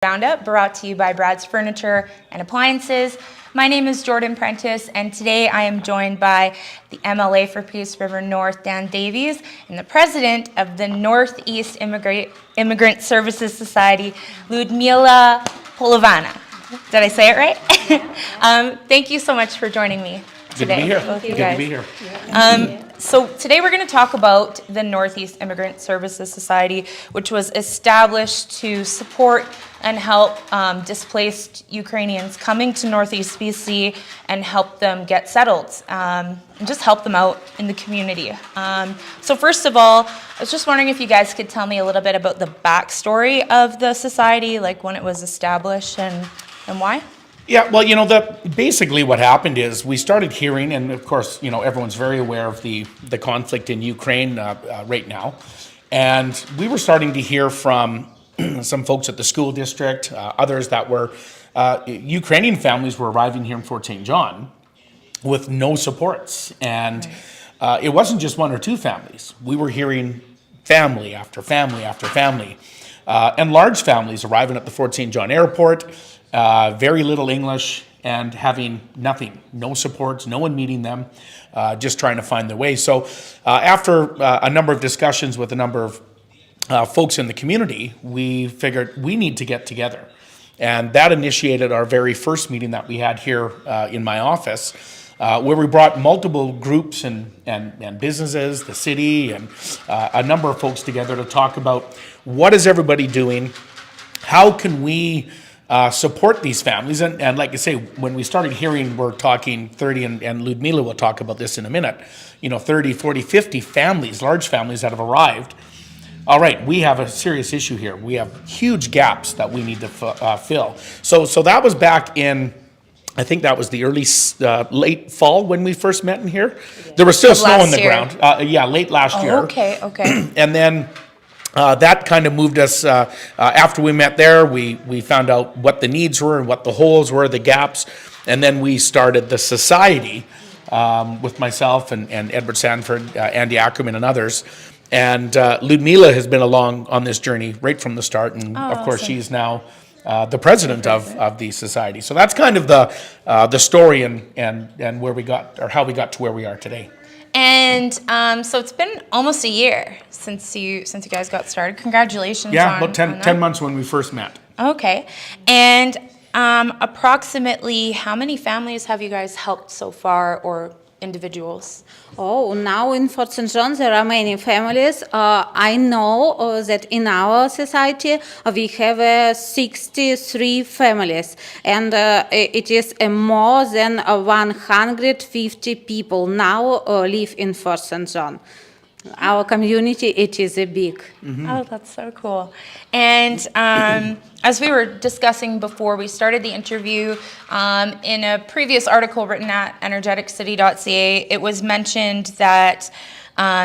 Roundup, brought to you by Brad's Furniture and Appliances. My name is Jordan Prentice, and today I am joined by the MLA for Peace River North, Dan Davies, and the president of the Northeast Immigrant Services Society, Liudmyla Polyvana. Did I say it right? Thank you so much for joining me today. Good to be here. So today we're going to talk about the Northeast Immigrant Services Society, which was established to support and help displaced Ukrainians coming to Northeast BC and help them get settled and just help them out in the community. So first of all, I was just wondering if you guys could tell me a little bit about the backstory of the society, like when it was established and why? Yeah, well, basically what happened is we started hearing, and of course, everyone's very aware of the conflict in Ukraine right now. And we were starting to hear from some folks at the school district, others that were, Ukrainian families were arriving here in Fort St. John with no supports. And it wasn't just one or two families. We were hearing family after family after family, and large families arriving at the Fort St. John airport, very little English, and having nothing, no supports, no one meeting them, just trying to find their way. So after a number of discussions with a number of folks in the community, we figured we need to get together. And that initiated our very first meeting that we had here in my office, where we brought multiple groups and businesses, the city, and a number of folks together to talk about what is everybody doing, how can we support these families. And like I say, when we started hearing, we're talking 30, and Liudmyla will talk about this in a minute, 30, 40, 50 families, large families that have arrived. All right, we have a serious issue here. We have huge gaps that we need to fill. So that was back in, I think that was the early, late fall when we first met in here. There was still snow on the ground. Late last year. Okay. And then that kind of moved us, after we met there, we found out what the needs were and what the holes were, the gaps, and then we started the society with myself and Edward Sanford, Andy Ackerman, and others. And Liudmyla has been along on this journey right from the start, and of course she is now the president of the society. So that's kind of the story and where we got, or how we got to where we are today. And so it's been almost a year since you guys got started. Congratulations. Yeah, about 10 months when we first met. Okay. And approximately how many families have you guys helped so far, or individuals? Oh, now in Fort St. John there are many families. I know that in our society we have 63 families, and it is more than 150 people now live in Fort St. John. Our community, it is a big. Mm-hmm. Oh, that's so cool. And as we were discussing before we started the interview, in a previous article written at energeticcity.ca, it was mentioned that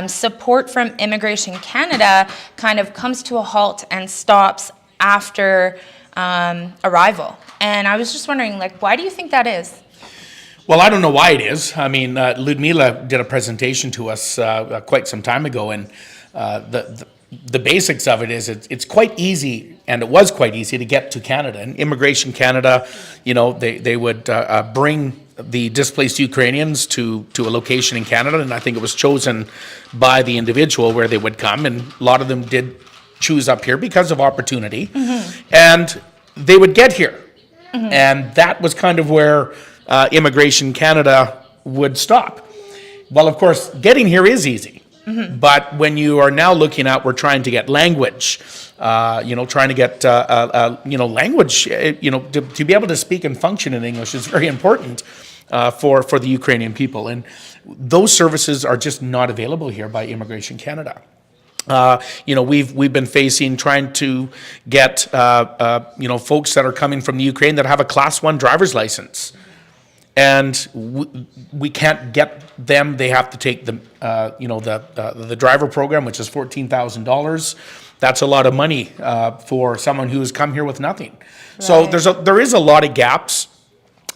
support from Immigration Canada kind of comes to a halt and stops after arrival. And I was just wondering, why do you think that is? Well, I don't know why it is. I mean, Liudmyla did a presentation to us quite some time ago, and the basics of it is it's quite easy, and it was quite easy to get to Canada. And Immigration Canada, they would bring the displaced Ukrainians to a location in Canada, and I think it was chosen by the individual where they would come, and a lot of them did choose up here because of opportunity. Mm-hmm. And they would get here, mm-hmm. and that was kind of where Immigration Canada would stop. Well, of course, getting here is easy. Mm-hmm. But when you are now looking at, we're trying to get language, trying to get, language, to be able to speak and function in English is very important for the Ukrainian people. And those services are just not available here by Immigration Canada. We've been facing trying to get, folks that are coming from the Ukraine that have a Class 1 driver's license. And we can't get them. They have to take the driver program, which is $14,000. That's a lot of money for someone who has come here with nothing. Right. So there is a lot of gaps,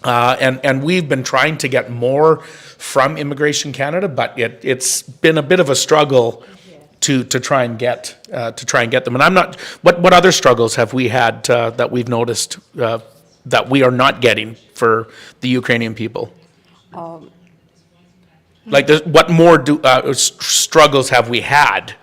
and we've been trying to get more from Immigration Canada, but it's been a bit of a struggle to try and get them. And I'm not. What other struggles have we had that we've noticed that we are not getting for the Ukrainian people? Like, what more struggles have we had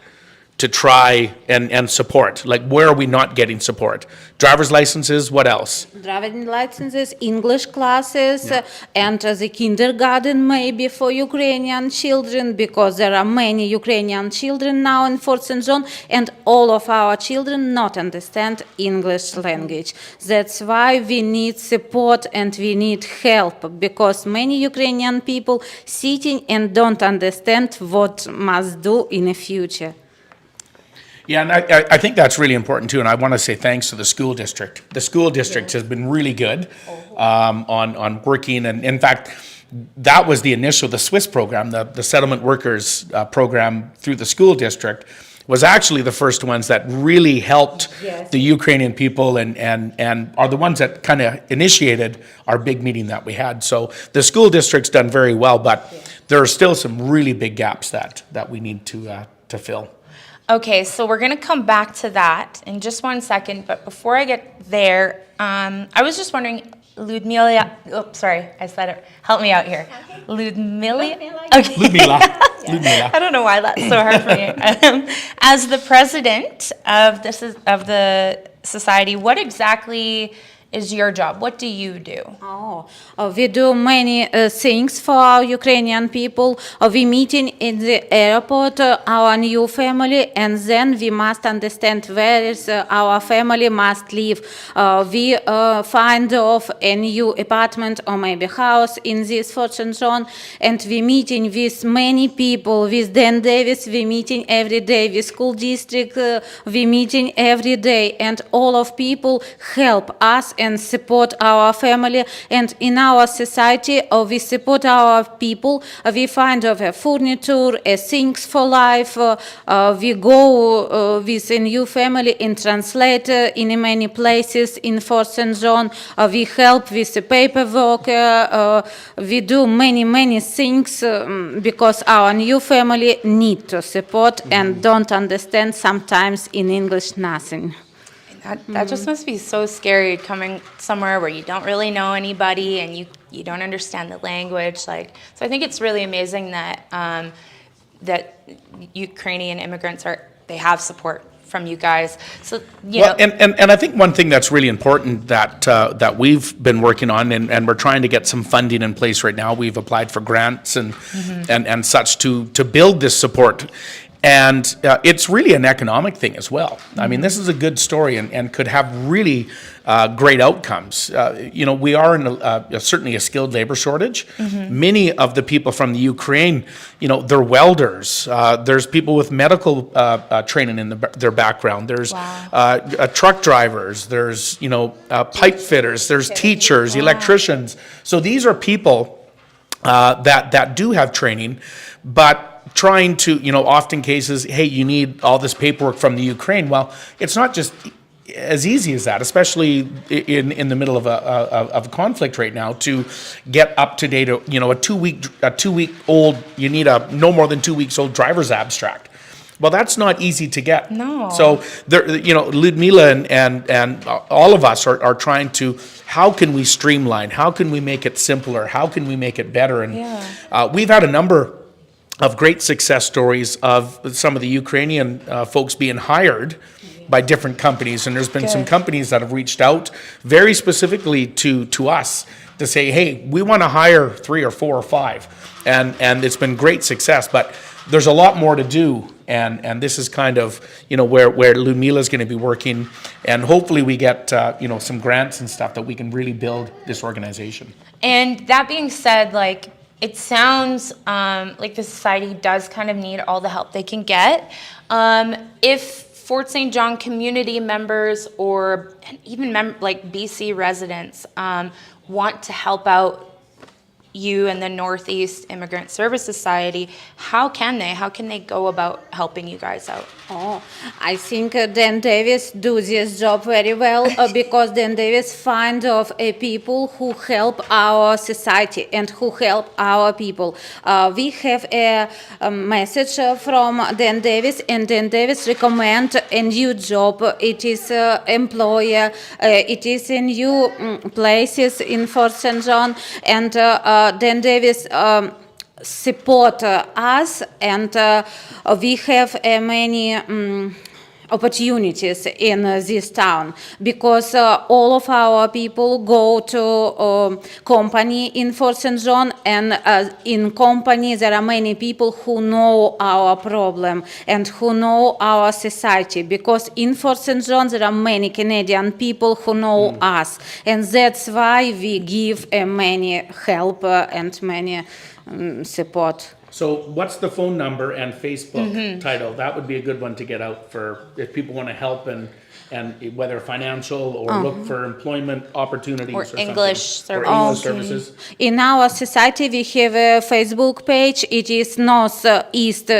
to try and support? Like, where are we not getting support? Driver's licenses, what else? Driving licenses, English classes, and the kindergarten maybe for Ukrainian children, because there are many Ukrainian children now in Fort St. John, and all of our children not understand English language. That's why we need support and we need help, because many Ukrainian people sitting and don't understand what must do in the future. Yeah, and I think that's really important too, and I want to say thanks to the school district. The school district has been really good on working, and in fact, that was the Swiss program, the settlement workers program through the school district, was actually the first ones that really helped the Ukrainian people and are the ones that kind of initiated our big meeting that we had. So the school district's done very well, but there are still some really big gaps that we need to fill. Okay, so we're going to come back to that in just 1 second, but before I get there, I was just wondering, Liudmyla, oh, sorry, I said it, help me out here. Liudmyla? Okay. Liudmyla. I don't know why that's so hard for me. As the president of the society, what exactly is your job? What do you do? We do many things for our Ukrainian people. We meeting in the airport our new family, and then we must understand where is our family must live. We find off a new apartment or maybe house in this Fort St. John, and we meeting with many people. With Dan Davies, we meeting every day. With school district, we meeting every day, and all of people help us and support our family. And in our society, we support our people. We find a furniture, things for life. We go with a new family and translate in many places in Fort St. John. We help with the paperwork. We do many things because our new family need to support and don't understand sometimes in English nothing. That just must be so scary, coming somewhere where you don't really know anybody and you don't understand the language. So I think it's really amazing that that Ukrainian immigrants they have support from you guys. So and I think one thing that's really important that we've been working on, and we're trying to get some funding in place right now. We've applied for grants and such to build this support. And it's really an economic thing as well. I mean, this is a good story and could have really great outcomes. We are in certainly a skilled labor shortage. Many of the people from the Ukraine, they're welders. There's people with medical training in their background. There's truck drivers. There's pipe fitters. There's teachers, electricians. So these are people that do have training, but trying to, often cases, hey, you need all this paperwork from the Ukraine. Well, it's not just as easy as that, especially in the middle of a conflict right now, to get up to date. A 2 week old, you need a no more than 2 weeks old driver's abstract. Well, that's not easy to get. No. So there, Liudmyla and all of us are trying to. How can we streamline? How can we make it simpler? How can we make it better? And we've had a number of great success stories of some of the Ukrainian folks being hired by different companies, and there's been some companies that have reached out very specifically to us to say, hey, we want to hire 3 or 4 or 5, and it's been great success, but there's a lot more to do, and this is kind of where Liudmyla is going to be working, and hopefully we get some grants and stuff that we can really build this organization. And that being said, it sounds like the society does kind of need all the help they can get. If Fort St. John community members or even BC residents want to help out you and the Northeast Immigrant Services Society, how can they go about helping you guys out? Oh, I think Dan Davies do this job very well because Dan Davies find of people who help our society and who help our people. We have a message from Dan Davies, and Dan Davies recommend a new job. It is employer. It is in new places in Fort St. John, and Dan Davies support us, and we have many opportunities in this town because all of our people go to company in Fort St. John, and in company there are many people who know our problem and who know our society, because in Fort St. John there are many Canadian people who know us, and that's why we give many help and many support. So what's the phone number and Facebook title? That would be a good one to get out for if people want to help and whether financial or look for employment opportunities Or something. English Or services. English Okay. services. In our society, we have a Facebook page. It is Northeast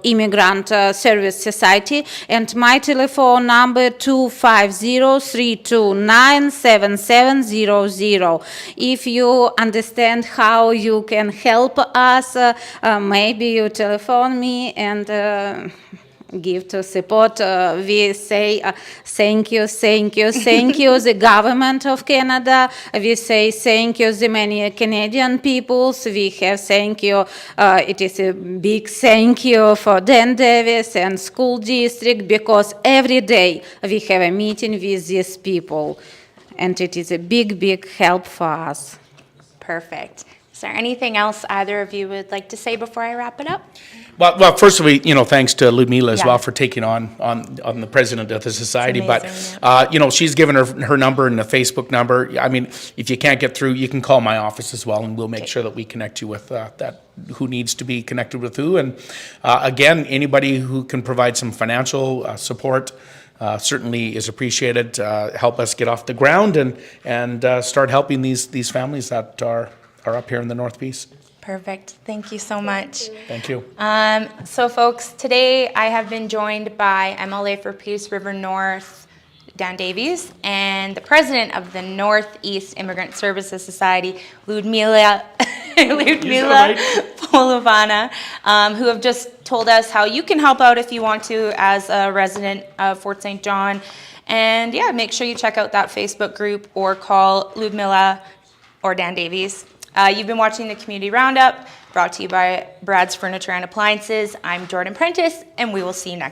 Immigrant Service Society, and my telephone number 250-329-7700. If you understand how you can help us, maybe you telephone me and give to support. We say thank you, the government of Canada. We say thank you, the many Canadian peoples. We have thank you. It is a big thank you for Dan Davies and school district, because every day we have a meeting with these people, and it is a big help for us. Perfect. Is there anything else either of you would like to say before I wrap it up? Well, first of all, thanks to Liudmyla as Yeah. well for taking on the president of the society. amazing, But she's given her number and the Facebook number. I mean, if you can't get through, you can call my office as well, and we'll make sure that we connect you with that who needs to be connected with who. And again, anybody who can provide some financial support certainly is appreciated. Help us get off the ground and start helping these families that are up here in the Northeast. Perfect. Thank you so much. Thank you. So folks, today I have been joined by MLA for Peace River North, Dan Davies, and the president of the Northeast Immigrant Services Society, Liudmyla right. Polyvana, who have just told us how you can help out if you want to as a resident of Fort St. John. And yeah, make sure you check out that Facebook group or call Liudmyla or Dan Davies. You've been watching the Community Roundup, brought to you by Brad's Furniture and Appliances. I'm Jordan Prentice, and we will see you next